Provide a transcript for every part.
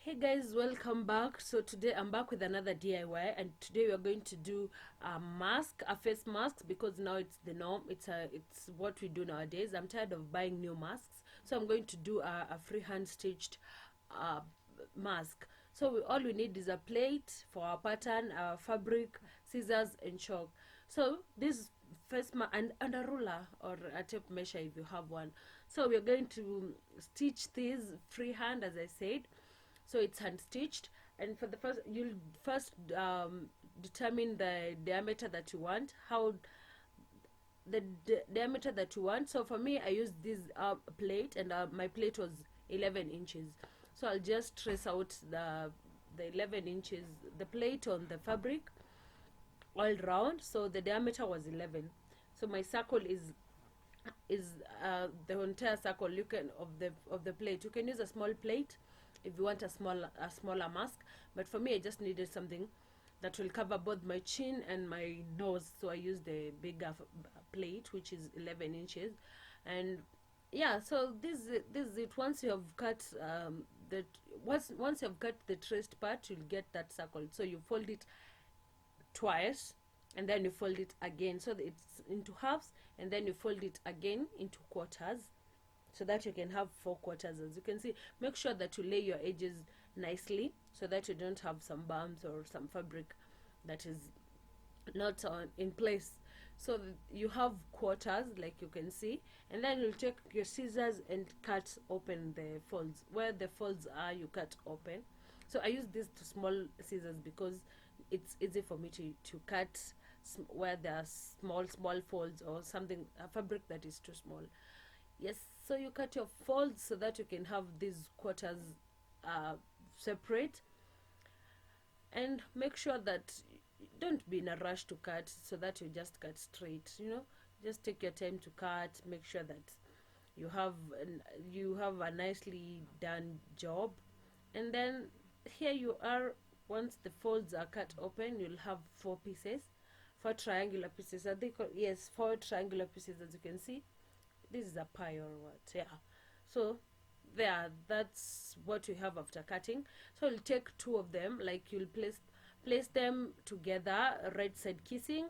Hey guys, welcome back. So today I'm back with another DIY, and today we are going to do a mask, a face mask, because now it's the norm. It's what we do nowadays. I'm tired of buying new masks, so I'm going to do a freehand stitched uh, mask. So all we need is a plate for our pattern, our fabric, scissors and chalk. So this face mask and a ruler or a tape measure if you have one. So we're going to stitch this freehand, as I said. So it's hand stitched, and for the first, you'll first determine the diameter that you want, how the diameter that you want. So for me, I used this plate, and my plate was 11 inches. So I'll just trace out the 11 inches, the plate on the fabric all round. So the diameter was 11. So my circle is the entire circle you can of the plate. You can use a small plate if you want a smaller mask, but for me I just needed something that will cover both my chin and my nose, so I used the bigger plate, which is 11 inches. And yeah, so this is it. Once you have cut once you've cut the traced part, you'll get that circle. So you fold it twice, and then you fold it again, so that it's into halves, and then you fold it again into quarters, so that you can have 4 quarters. As you can see, make sure that you lay your edges nicely so that you don't have some bumps or some fabric that is not in place. So you have quarters, like you can see, and then you'll take your scissors and cut open the folds. Where the folds are, you cut open. So I use these small scissors because it's easy for me to cut where there are small folds or something, a fabric that is too small. Yes, so you cut your folds so that you can have these quarters separate, and make sure that don't be in a rush to cut, so that you just cut straight. Just take your time to cut. Make sure that you have a nicely done job. And then here you are. Once the folds are cut open, you'll have 4 pieces, 4 triangular pieces. Are they called? Yes, 4 triangular pieces, as you can see. This is a pie or what? Yeah. So that's what you have after cutting. So you'll take 2 of them, like you'll place them together, right side kissing,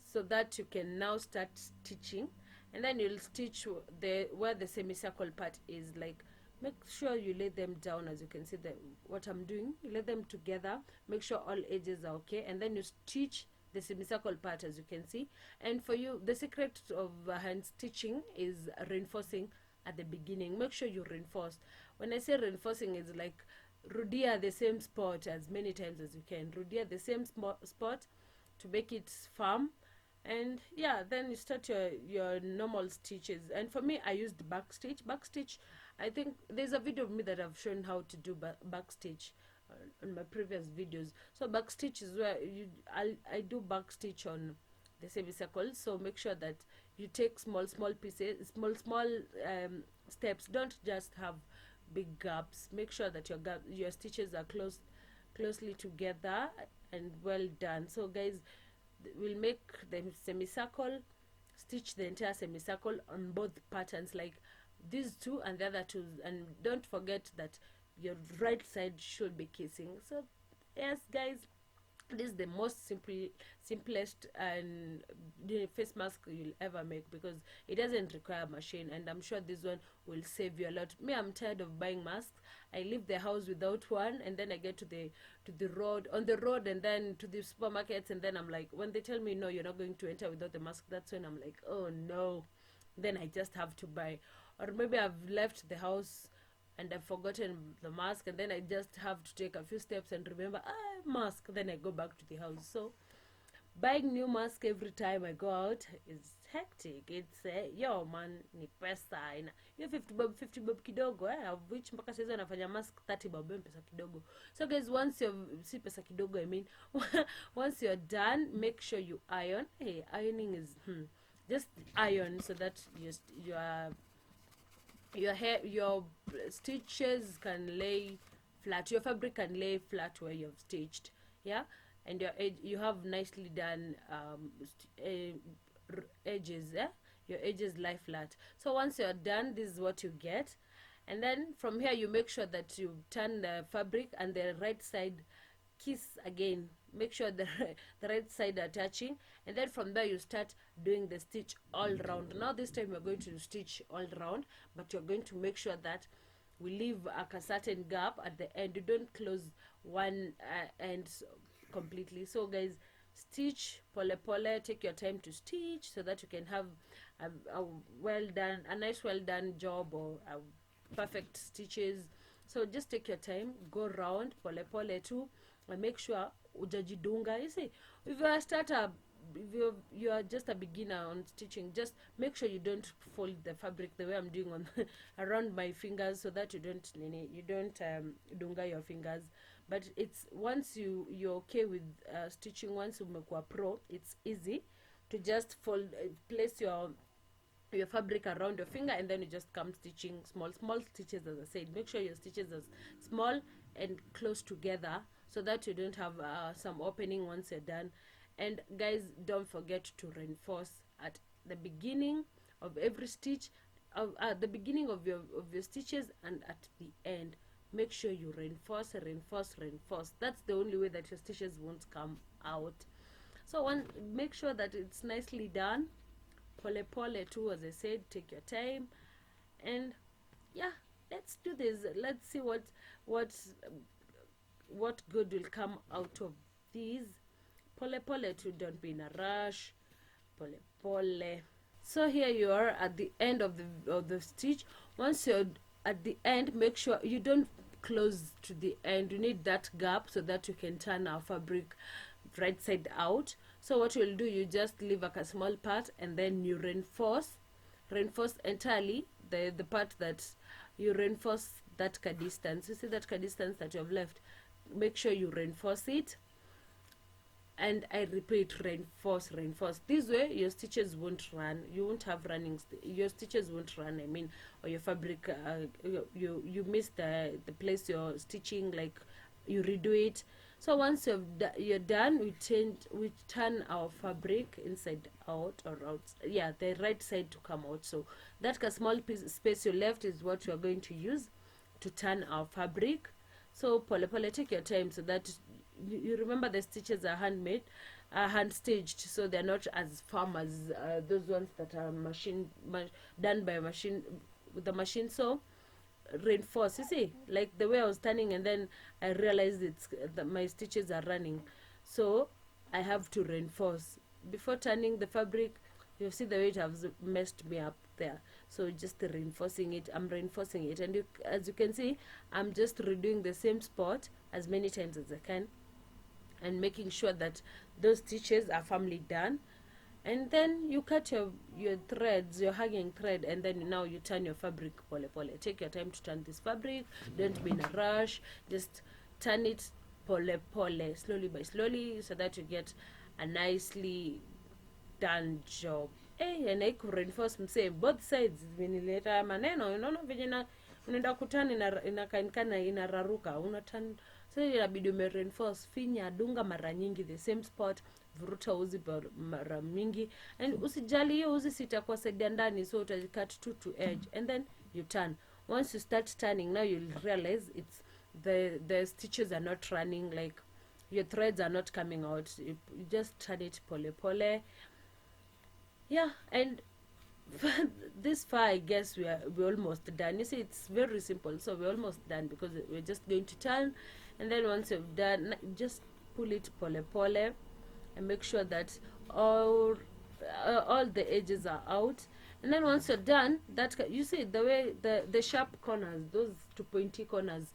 so that you can now start stitching. And then you'll stitch where the semicircle part is. Like, make sure you lay them down. As you can see, what I'm doing, you lay them together, make sure all edges are okay, and then you stitch the semicircle part, as you can see. And for you, the secret of hand stitching is reinforcing at the beginning. Make sure you reinforce. When I say reinforcing, it's like rudia the same spot as many times as you can. Rudia the same spot to make it firm. And yeah, then you start your normal stitches. And for me, I used backstitch. I think there's a video of me that I've shown how to do backstitch on my previous videos. So backstitch is where I do backstitch on the semicircle. So make sure that you take small pieces, small steps. Don't just have big gaps. Make sure that your stitches are closely together and well done. So guys, we'll make the semicircle, stitch the entire semicircle on both patterns, like these 2 and the other 2, and don't forget that your right side should be kissing. So yes guys, this is the most simplest and face mask you'll ever make, because it doesn't require a machine, and I'm sure this one will save you a lot. Me, I'm tired of buying masks. I leave the house without one, and then I get to the road, and then to the supermarkets, and then I'm like, when they tell me no, you're not going to enter without the mask, that's when I'm like, oh no, then I just have to buy. Or maybe I've left the house and I've forgotten the mask, and then I just have to take a few steps and remember, mask, then I go back to the house. So buying new mask every time I go out is hectic. It's yo man, ni pesa ina hiyo 50 bob kidogo, of which mpaka sasa anafanya mask 30 bob, pesa kidogo. So guys, once si pesa kidogo, I mean once you're done, make sure you iron. Hey, ironing is just iron so that your stitches can lay flat, your fabric can lay flat where you've stitched. Yeah, and you have nicely done edges. Your edges lie flat. So once you're done, this is what you get. And then from here you make sure that you turn the fabric and the right side kiss again, make sure the right side are touching, and then from there you start doing the stitch all round. Now this time you're going to stitch all round, but you're going to make sure that we leave a certain gap at the end. You don't close one end completely. So guys, stitch pole pole, take your time to stitch so that you can have a well done, a nice well done job, or a perfect stitches. So just take your time, go round pole pole too, and make sure ujajidunga. You see, if you are a starter, if you are just a beginner on stitching, just make sure you don't fold the fabric the way I'm doing on around my fingers, so that you don't dunga your fingers. But it's once you're okay with stitching, once umekuwa pro, it's easy to just fold, place your fabric around your finger, and then you just come stitching small stitches. As I said, make sure your stitches are small and close together, so that you don't have some opening once you're done. And guys, don't forget to reinforce at the beginning of every stitch, at the beginning of your stitches, and at the end. Make sure you reinforce. That's the only way that your stitches won't come out. So make sure that it's nicely done. Pole pole too, as I said, take your time. And yeah, let's do this. Let's see what good will come out of these. Pole pole too, don't be in a rush. Pole pole. So here you are at the end of the stitch. Once you're at the end, make sure you don't close to the end. You need that gap so that you can turn our fabric right side out. So what you'll do, you just leave like a small part, and then you reinforce entirely the part that you reinforce, that distance. You see that distance that you have left, make sure you reinforce it. And I repeat, reinforce. This way your stitches won't run. You won't have running your stitches won't run, I mean, or your fabric you miss the place you're stitching, like you redo it. So once you're done, we turn our fabric inside out, or out, yeah, the right side to come out. So that small space you left is what you're going to use to turn our fabric. So pole pole, take your time, so that you remember the stitches are handmade, hand stitched, so they're not as firm as those ones that are done by machine, with the machine. So reinforce. You see, like the way I was turning, and then I realized my stitches are running, so I have to reinforce before turning the fabric. You see the way it has messed me up there, so just reinforcing it. I'm reinforcing it, and as you can see, I'm just redoing the same spot as many times as I can, and making sure that those stitches are firmly done. And then you cut your threads, your hanging thread, and then now you turn your fabric pole pole. Take your time to turn this fabric. Don't be in a rush. Just turn it pole pole, slowly by slowly, so that you get a nicely done job. Hey, and I could reinforce msee both sides. Vinileta maneno, unaona vijana unaenda kutana inakainkana inararuka, unatan. So inabidi reinforce, finya, dunga mara nyingi the same spot, vuruta uzi mara mingi, and usijali hiyo uzi sitakuwa side ndani, so cut to edge, and then you turn. Once you start turning, now you'll realize it's the stitches are not running, like your threads are not coming out. You just turn it pole pole. Yeah, and this far I guess we're almost done. You see, it's very simple, so we're almost done, because we're just going to turn, and then once you've done, just pull it pole pole, and make sure that all the edges are out. And then once you're done, that you see the way the sharp corners, those two pointy corners,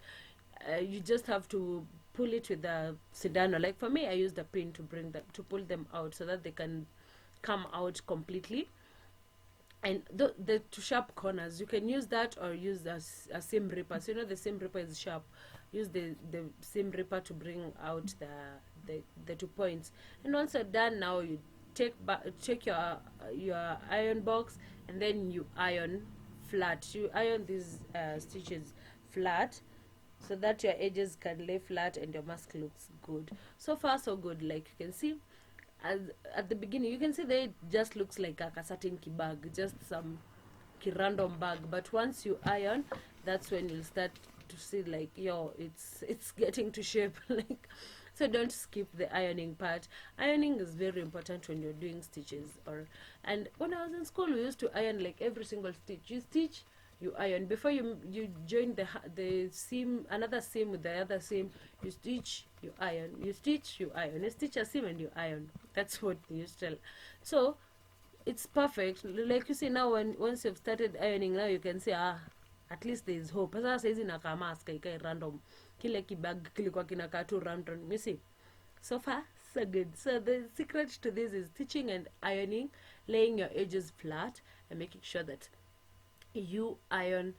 you just have to pull it with the sindano. Like for me, I use the pin to pull them out, so that they can come out completely. And the two sharp corners, you can use that, or use a seam ripper. So you know the seam ripper is sharp. Use the seam ripper to bring out the 2 points. And once you're done, now you take your iron box, and then you iron flat. You iron these stitches flat, so that your edges can lay flat and your mask looks good. So far so good. Like you can see, at the beginning, you can see that it just looks like a certain bag, just some random bag. But once you iron, that's when you'll start to see like, yo, it's getting to shape. Like, so don't skip the ironing part. Ironing is very important when you're doing stitches. And when I was in school, we used to iron like every single stitch. You stitch, you iron. Before you join the seam, another seam with the other seam, you stitch, you iron. You stitch, you iron. You stitch a seam and you iron. That's what they used to tell. So it's perfect. Like you see now, once you've started ironing, now you can say, at least there is hope. Sasa saizi nakaa mask ikai random, kile kibag kilikuwa kinakaa tu random. You see, so far so good. So the secret to this is stitching and ironing, laying your edges flat and making sure that you iron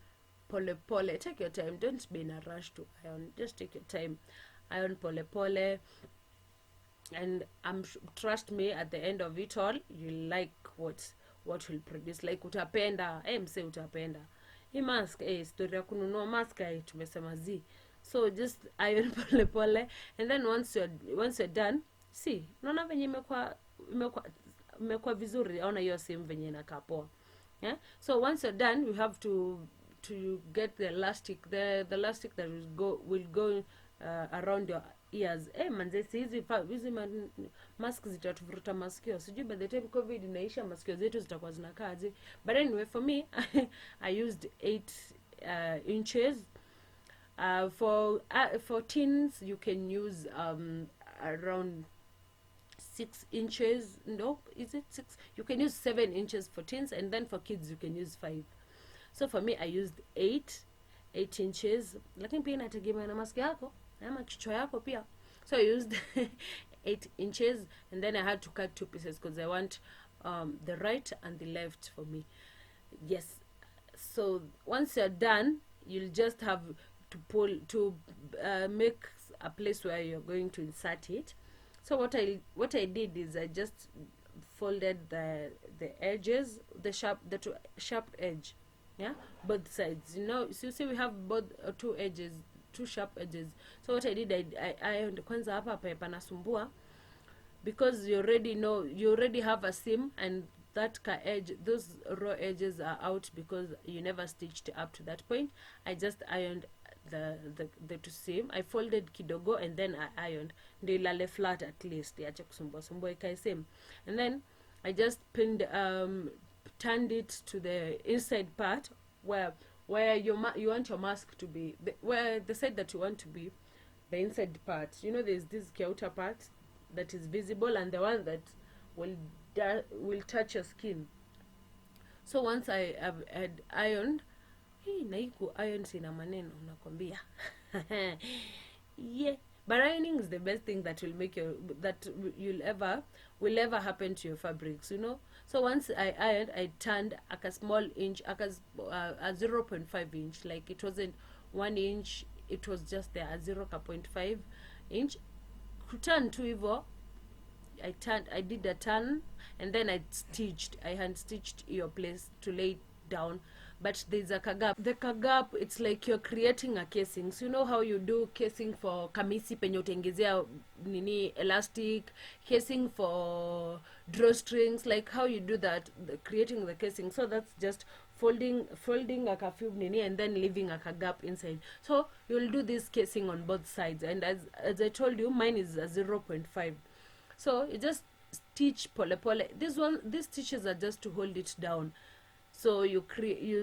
pole pole. Take your time, don't be in a rush to iron, just take your time, iron pole pole. And trust me, at the end of it all, you like what will produce. Like utapenda, mse utapenda hii mask, story ya kununua mask tumesema z. So just iron pole pole, and then once you're done, see, unaona venye imekuwa vizuri, aona hiyo same venye inakaa poa. Yeah, so once you're done, you have to get the elastic, the elastic that will go around your ears. Manze, hizi mask zitatuvuruta masikio, sijui by the time covid inaisha masikio zetu zitakuwa zinakaaje. But anyway, for me, I used 8 inches. For teens, you can use around 6 inches. No, is it 6? You can use 7 inches for teens, and then for kids you can use 5. So for me, I used 8 inches. Lakini pia inategemea na mask yako ama kichwa yako pia. So I used 8 inches, and then I had to cut 2 pieces because I want the right and the left for me. Yes. So once you're done, you'll just have to make a place where you're going to insert it. So what I did is I just folded the edges, the sharp edge, yeah, both sides. You know, so you see we have both 2 edges, 2 sharp edges. So what I did, I ironed kwanza hapa panasumbua, because you already have a seam, and that edge, those raw edges are out because you never stitched up to that point. I just ironed the 2 seam. I folded kidogo and then I ironed ndio ilale flat, at least iache kusumbua ikae same. And then I just turned it to the inside part where you want your mask to be, where the side that you want to be the inside part. You know, there's this outer part that is visible and the one that will touch your skin. So once I had ironed, naiku iron sina maneno nakwambia. Yeah, but ironing is the best thing that will ever happen to your fabrics, you know. So once I ironed, I turned a small inch, a 0.5 inch, like it wasn't 1 inch, it was just there, a 0.5 inch. Turn to hivyo, I did a turn, and then I hand stitched your place to lay it down. But there's a kagap. The kagap, it's like you're creating a casing. So you know how you do casing for kamisi penye utengezea nini elastic, casing for drawstrings, like how you do that, creating the casing. So that's just folding a few nini and then leaving a kagap inside. So you'll do this casing on both sides, and as I told you, mine is a 0.5. So you just stitch pole pole. These stitches are just to hold it down. So you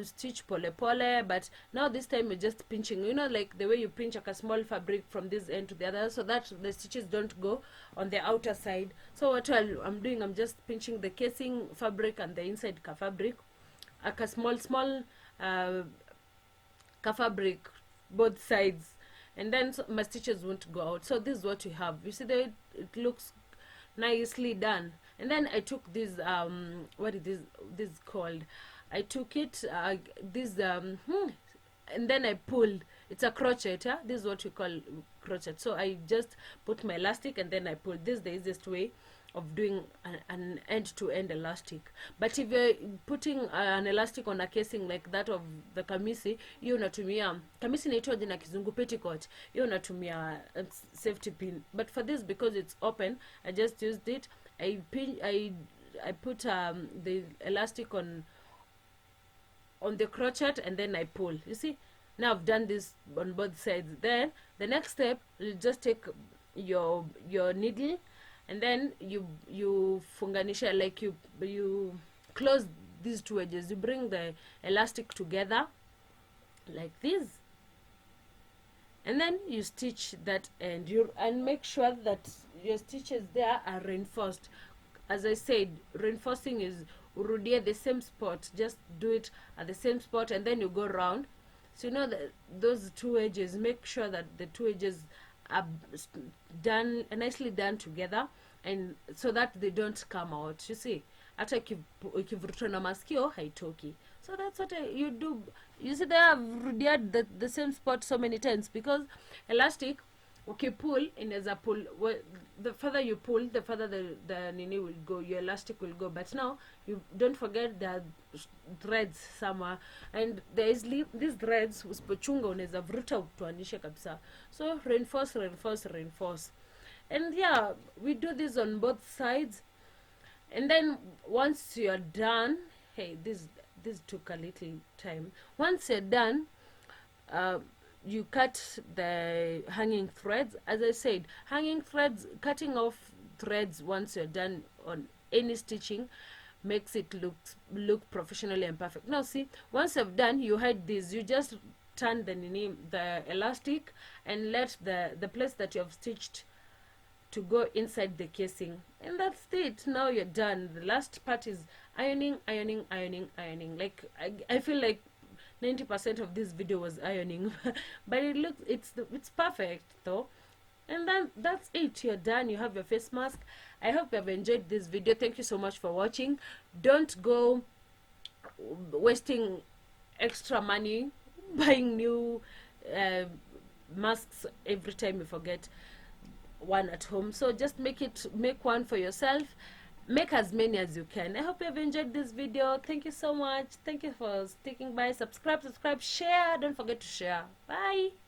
stitch pole pole, but now this time you're just pinching, you know, like the way you pinch like a small fabric from this end to the other, so that the stitches don't go on the outer side. So what I'm doing, I'm just pinching the casing fabric and the inside fabric, like a small fabric both sides, and then my stitches won't go out. So this is what you have. You see that it looks nicely done. And then I took this what is this called, I took it and then I pulled. It's a crochet, huh? This is what we call crochet. So I just put my elastic and then I pulled. This is the easiest way of doing an end-to-end elastic. But if you're putting an elastic on a casing like that of the kamisi, hiyo unatumia kamisi inaitwa jina kizungu petticoat, hiyo unatumia safety pin. But for this, because it's open, I just used it. I put the elastic on the crochet, and then I pull. You see, Now I've done this on both sides. Then the next step, you just take your needle, and then you funganisha, like you close these two edges. You bring the elastic together like this, and then you stitch that end. And make sure that your stitches there are reinforced. As I said, reinforcing is urudie the same spot, just do it at the same spot, and then you go round. So you know that those two edges, make sure that the two edges are done nicely done together, and so that they don't come out. You see, hata ikivurutwa na masikio haitoki. So that's what you do. You see, they have rudiad the same spot so many times, because elastic, okay, pull inaweza pull, the further you pull, the further the nini will go, your elastic will go. But now you don't forget there are threads somewhere, and there is these threads usipochunga unaweza vuruta utoanishe kabisa. So reinforce, and yeah, we do this on both sides. And then once you're done, hey, this took a little time. Once you're done, you cut the hanging threads. As I said, hanging threads, cutting off threads once you're done on any stitching makes it look professionally and perfect. Now see, once you've done, you hide this. You just turn the elastic and let the place that you have stitched to go inside the casing, and that's it. Now you're done. The last part is ironing. Like I feel like 90% of this video was ironing but it's perfect though. And then that's it, you're done. You have your face mask. I hope you have enjoyed this video. Thank you so much for watching. Don't go wasting extra money buying new masks every time you forget one at home. So just make one for yourself. Make as many as you can. I hope you have enjoyed this video. Thank you so much. Thank you for sticking by. Subscribe, share. Don't forget to share. Bye.